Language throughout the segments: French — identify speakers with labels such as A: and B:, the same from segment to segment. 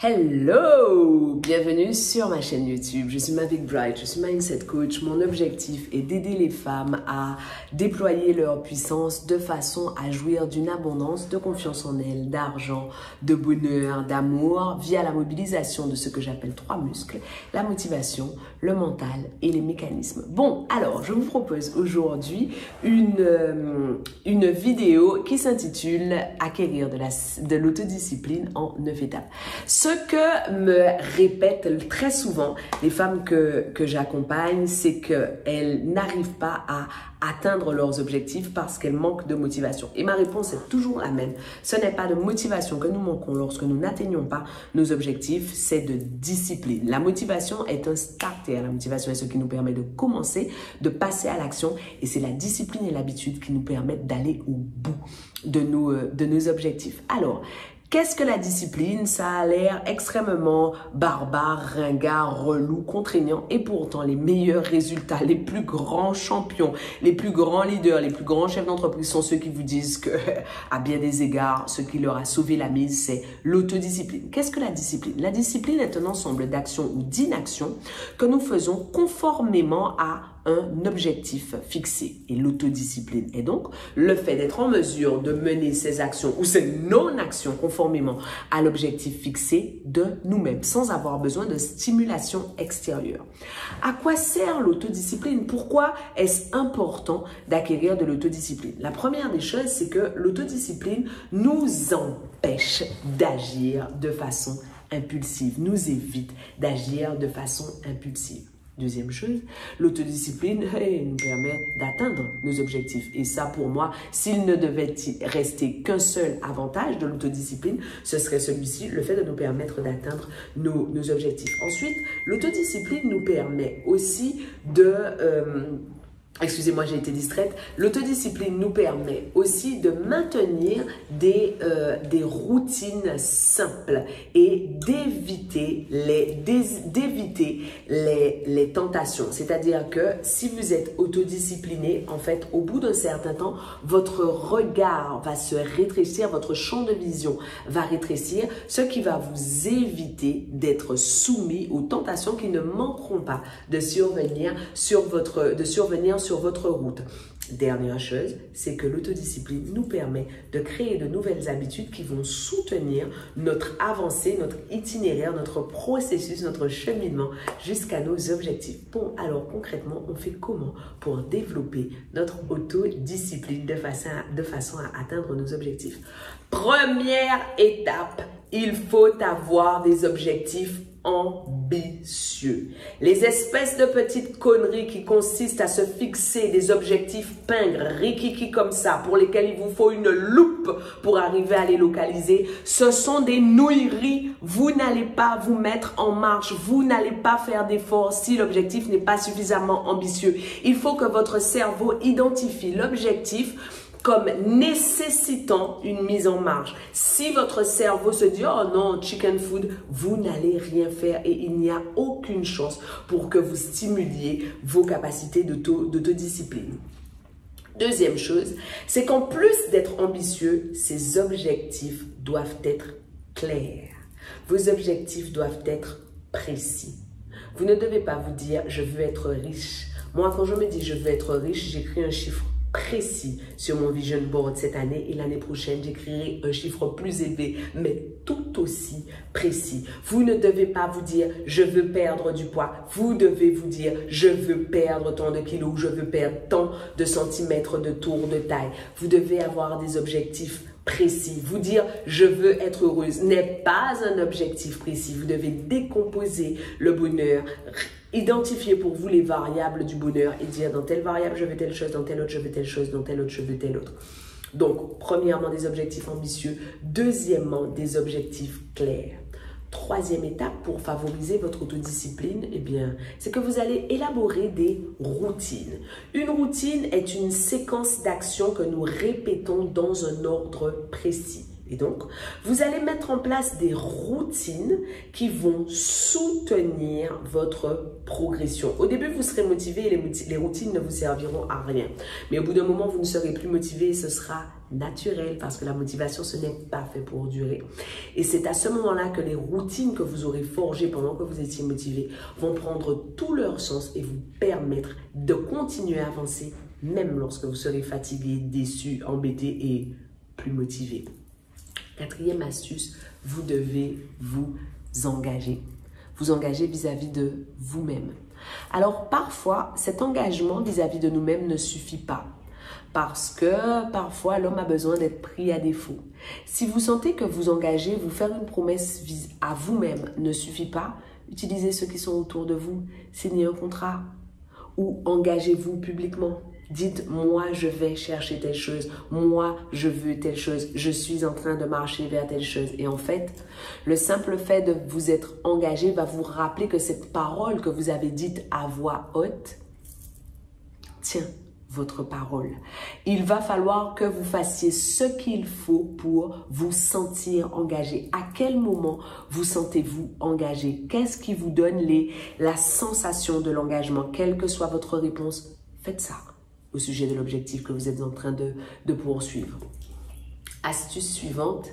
A: Hello! Bienvenue sur ma chaîne YouTube. Je suis Mavic Bright, je suis Mindset Coach. Mon objectif est d'aider les femmes à déployer leur puissance de façon à jouir d'une abondance, de confiance en elles, d'argent, de bonheur, d'amour via la mobilisation de ce que j'appelle 3 muscles, la motivation, le mental et les mécanismes. Bon, alors je vous propose aujourd'hui une vidéo qui s'intitule « Acquérir de l'autodiscipline en 9 étapes ». Ce que me répètent très souvent les femmes que j'accompagne, c'est qu'elles n'arrivent pas à atteindre leurs objectifs parce qu'elles manquent de motivation. Et ma réponse est toujours la même. Ce n'est pas de motivation que nous manquons lorsque nous n'atteignons pas nos objectifs, c'est de discipline. La motivation est un starter. La motivation est ce qui nous permet de commencer, de passer à l'action. Et c'est la discipline et l'habitude qui nous permettent d'aller au bout de nos objectifs. Alors, qu'est-ce que la discipline? Ça a l'air extrêmement barbare, ringard, relou, contraignant et pourtant les meilleurs résultats, les plus grands champions, les plus grands leaders, les plus grands chefs d'entreprise sont ceux qui vous disent que, à bien des égards, ce qui leur a sauvé la mise, c'est l'autodiscipline. Qu'est-ce que la discipline? La discipline est un ensemble d'actions ou d'inactions que nous faisons conformément à un objectif fixé. Et l'autodiscipline est donc le fait d'être en mesure de mener ces actions ou ces non-actions conformément à l'objectif fixé de nous-mêmes, sans avoir besoin de stimulation extérieure. À quoi sert l'autodiscipline? Pourquoi est-ce important d'acquérir de l'autodiscipline? La première des choses, c'est que l'autodiscipline nous empêche d'agir de façon impulsive, nous évite d'agir de façon impulsive. Deuxième chose, l'autodiscipline nous permet d'atteindre nos objectifs. Et ça, pour moi, s'il ne devait rester qu'un seul avantage de l'autodiscipline, ce serait celui-ci, le fait de nous permettre d'atteindre nos objectifs. Ensuite, l'autodiscipline nous permet aussi de... Excusez-moi, j'ai été distraite. L'autodiscipline nous permet aussi de maintenir des routines simples et d'éviter les tentations. C'est-à-dire que si vous êtes autodiscipliné, en fait, au bout d'un certain temps, votre regard va se rétrécir, votre champ de vision va rétrécir, ce qui va vous éviter d'être soumis aux tentations qui ne manqueront pas de survenir sur votre route. Dernière chose, c'est que l'autodiscipline nous permet de créer de nouvelles habitudes qui vont soutenir notre avancée, notre itinéraire, notre processus, notre cheminement jusqu'à nos objectifs. Bon, alors concrètement, on fait comment pour développer notre autodiscipline de façon à atteindre nos objectifs? Première étape, il faut avoir des objectifs ambitieux. Les espèces de petites conneries qui consistent à se fixer des objectifs pingres, rikiki comme ça, pour lesquels il vous faut une loupe pour arriver à les localiser, ce sont des nouilleries. Vous n'allez pas vous mettre en marche, vous n'allez pas faire d'efforts si l'objectif n'est pas suffisamment ambitieux. Il faut que votre cerveau identifie l'objectif comme nécessitant une mise en marche. Si votre cerveau se dit « Oh non, chicken food », vous n'allez rien faire et il n'y a aucune chance pour que vous stimuliez vos capacités d'autodiscipline. Deuxième chose, c'est qu'en plus d'être ambitieux, ces objectifs doivent être clairs. Vos objectifs doivent être précis. Vous ne devez pas vous dire « Je veux être riche ». Moi, quand je me dis « Je veux être riche », j'écris un chiffre précis sur mon vision board cette année et l'année prochaine, j'écrirai un chiffre plus élevé, mais tout aussi précis. Vous ne devez pas vous dire « je veux perdre du poids ». Vous devez vous dire « je veux perdre tant de kilos », « je veux perdre tant de centimètres de tour de taille ». Vous devez avoir des objectifs précis. Vous dire « je veux être heureuse » n'est pas un objectif précis. Vous devez décomposer le bonheur, identifier pour vous les variables du bonheur et dire dans telle variable je veux telle chose, dans telle autre je veux telle chose, dans telle autre je veux telle autre. Donc, premièrement, des objectifs ambitieux. Deuxièmement, des objectifs clairs. Troisième étape pour favoriser votre autodiscipline, eh bien, c'est que vous allez élaborer des routines. Une routine est une séquence d'actions que nous répétons dans un ordre précis. Et donc, vous allez mettre en place des routines qui vont soutenir votre progression. Au début, vous serez motivé et les routines ne vous serviront à rien. Mais au bout d'un moment, vous ne serez plus motivé et ce sera naturel parce que la motivation, ce n'est pas fait pour durer. Et c'est à ce moment-là que les routines que vous aurez forgées pendant que vous étiez motivé vont prendre tout leur sens et vous permettre de continuer à avancer même lorsque vous serez fatigué, déçu, embêté et plus motivé. Quatrième astuce, vous devez vous engager. Vous engager vis-à-vis de vous-même. Alors parfois, cet engagement vis-à-vis de nous-mêmes ne suffit pas. Parce que parfois, l'homme a besoin d'être pris à défaut. Si vous sentez que vous engagez, vous faire une promesse à vous-même ne suffit pas, utilisez ceux qui sont autour de vous, signez un contrat ou engagez-vous publiquement. Dites, moi, je vais chercher telle chose. Moi, je veux telle chose. Je suis en train de marcher vers telle chose. Et en fait, le simple fait de vous être engagé va vous rappeler que cette parole que vous avez dite à voix haute tient votre parole. Il va falloir que vous fassiez ce qu'il faut pour vous sentir engagé. À quel moment vous sentez-vous engagé? Qu'est-ce qui vous donne la sensation de l'engagement? Quelle que soit votre réponse, faites ça au sujet de l'objectif que vous êtes en train de poursuivre. Astuce suivante,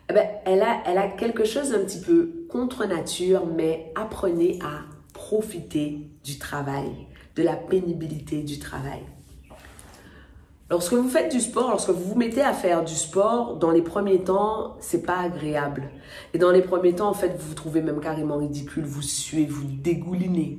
A: elle a quelque chose d'un petit peu contre nature, mais apprenez à profiter du travail, de la pénibilité du travail. Lorsque vous faites du sport, lorsque vous vous mettez à faire du sport, dans les premiers temps, c'est pas agréable. Et dans les premiers temps, en fait, vous vous trouvez même carrément ridicule, vous suez, vous dégoulinez.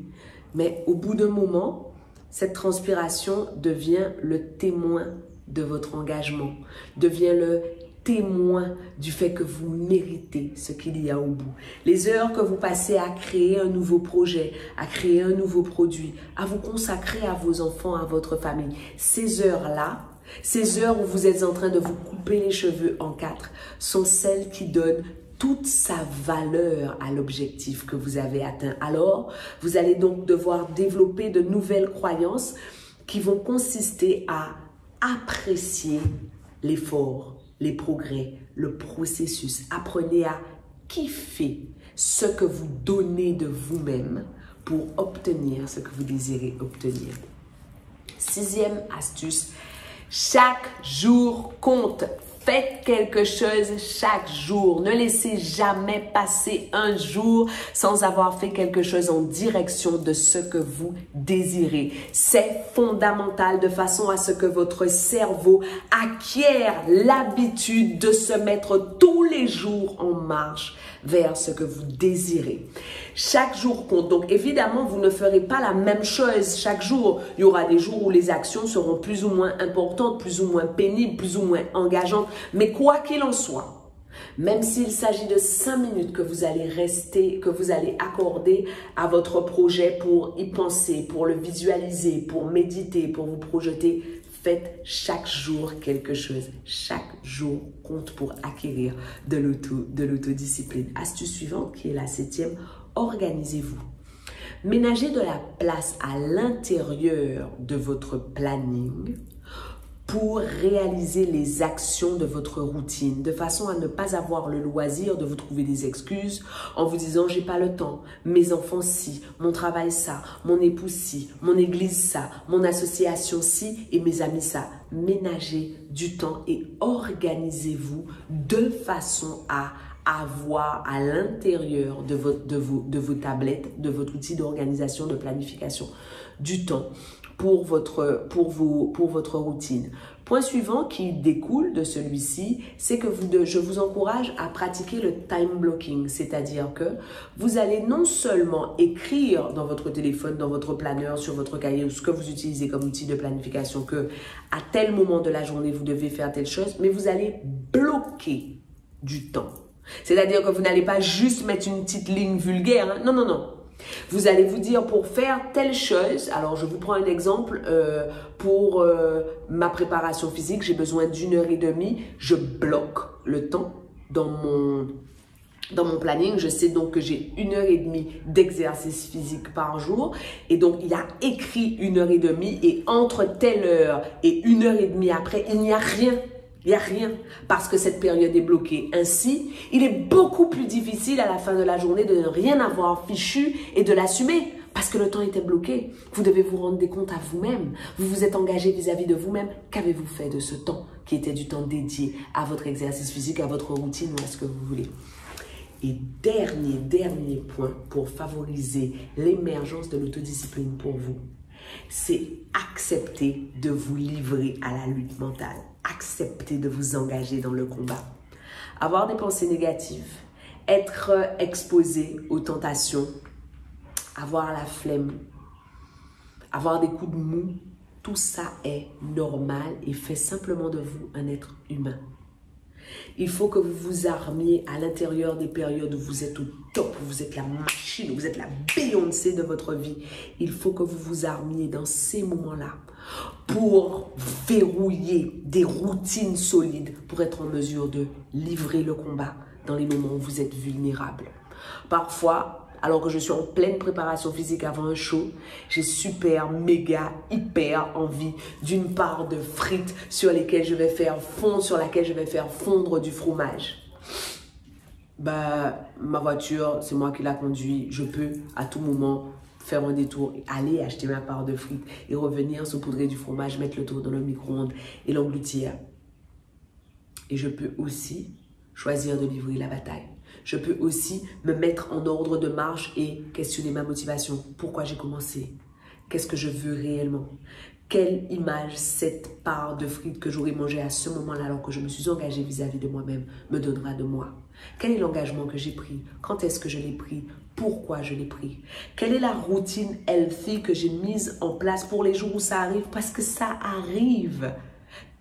A: Mais au bout d'un moment, cette transpiration devient le témoin de votre engagement, devient le témoin du fait que vous méritez ce qu'il y a au bout. Les heures que vous passez à créer un nouveau projet, à créer un nouveau produit, à vous consacrer à vos enfants, à votre famille, ces heures-là, ces heures où vous êtes en train de vous couper les cheveux en quatre, sont celles qui donnent toute sa valeur à l'objectif que vous avez atteint. Alors, vous allez donc devoir développer de nouvelles croyances qui vont consister à apprécier l'effort, les progrès, le processus. Apprenez à kiffer ce que vous donnez de vous-même pour obtenir ce que vous désirez obtenir. Sixième astuce, chaque jour compte. Faites quelque chose chaque jour. Ne laissez jamais passer un jour sans avoir fait quelque chose en direction de ce que vous désirez. C'est fondamental de façon à ce que votre cerveau acquiert l'habitude de se mettre tous les jours en marche vers ce que vous désirez. Chaque jour compte. Donc évidemment, vous ne ferez pas la même chose chaque jour. Il y aura des jours où les actions seront plus ou moins importantes, plus ou moins pénibles, plus ou moins engageantes. Mais quoi qu'il en soit, même s'il s'agit de 5 minutes que vous allez accorder à votre projet pour y penser, pour le visualiser, pour méditer, pour vous projeter, faites chaque jour quelque chose. Chaque jour compte pour acquérir de l'autodiscipline. Astuce suivante, qui est la 7e, organisez-vous. Ménagez de la place à l'intérieur de votre planning pour réaliser les actions de votre routine, de façon à ne pas avoir le loisir de vous trouver des excuses en vous disant « j'ai pas le temps, mes enfants si, mon travail ça, mon époux si, mon église ça, mon association si et mes amis ça ». Ménagez du temps et organisez-vous de façon à avoir à l'intérieur de vos tablettes, de votre outil d'organisation, de planification, du temps pour votre routine. Point suivant qui découle de celui-ci, c'est que je vous encourage à pratiquer le time blocking, c'est-à-dire que vous allez non seulement écrire dans votre téléphone, dans votre planeur, sur votre cahier ou ce que vous utilisez comme outil de planification que à tel moment de la journée vous devez faire telle chose, mais vous allez bloquer du temps. C'est-à-dire que vous n'allez pas juste mettre une petite ligne vulgaire, hein. Non, non, non. Vous allez vous dire pour faire telle chose, alors je vous prends un exemple, pour ma préparation physique, j'ai besoin d'1h30, je bloque le temps dans mon planning, je sais donc que j'ai 1h30 d'exercice physique par jour et donc il y a écrit 1h30 et entre telle heure et 1h30 après, il n'y a rien. Il n'y a rien parce que cette période est bloquée. Ainsi, il est beaucoup plus difficile à la fin de la journée de ne rien avoir fichu et de l'assumer parce que le temps était bloqué. Vous devez vous rendre des comptes à vous-même. Vous vous êtes engagé vis-à-vis de vous-même. Qu'avez-vous fait de ce temps qui était du temps dédié à votre exercice physique, à votre routine ou à ce que vous voulez? Et dernier point pour favoriser l'émergence de l'autodiscipline pour vous, c'est accepter de vous livrer à la lutte mentale. Accepter de vous engager dans le combat. Avoir des pensées négatives, être exposé aux tentations, avoir la flemme, avoir des coups de mou, tout ça est normal et fait simplement de vous un être humain. Il faut que vous vous armiez à l'intérieur des périodes où vous êtes au top, où vous êtes la machine, où vous êtes la Beyoncé de votre vie. Il faut que vous vous armiez dans ces moments-là pour verrouiller des routines solides pour être en mesure de livrer le combat dans les moments où vous êtes vulnérable. Parfois, alors que je suis en pleine préparation physique avant un show, j'ai super, méga, hyper envie d'une part de frites sur lesquelles je vais faire fondre, sur laquelle je vais faire fondre du fromage. Bah, ma voiture, c'est moi qui la conduis. Je peux à tout moment faire un détour, aller acheter ma part de frites et revenir saupoudrer du fromage, mettre le tour dans le micro-ondes et l'engloutir. Et je peux aussi choisir de livrer la bataille. Je peux aussi me mettre en ordre de marche et questionner ma motivation. Pourquoi j'ai commencé? Qu'est-ce que je veux réellement? Quelle image cette part de frites que j'aurais mangée à ce moment-là alors que je me suis engagée vis-à-vis de moi-même me donnera de moi? Quel est l'engagement que j'ai pris? Quand est-ce que je l'ai pris? Pourquoi je l'ai pris? Quelle est la routine healthy que j'ai mise en place pour les jours où ça arrive? Parce que ça arrive.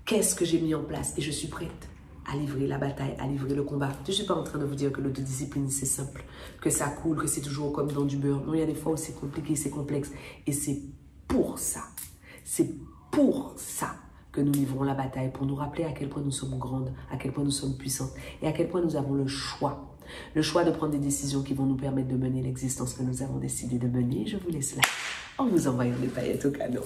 A: Qu'est-ce que j'ai mis en place? Et je suis prête à livrer la bataille, à livrer le combat. Je ne suis pas en train de vous dire que l'autodiscipline, c'est simple, que ça coule, que c'est toujours comme dans du beurre. Non, il y a des fois où c'est compliqué, c'est complexe. Et c'est pour ça que nous livrons la bataille, pour nous rappeler à quel point nous sommes grandes, à quel point nous sommes puissantes et à quel point nous avons le choix. Le choix de prendre des décisions qui vont nous permettre de mener l'existence que nous avons décidé de mener. Je vous laisse là en vous envoyant des paillettes au cadeau.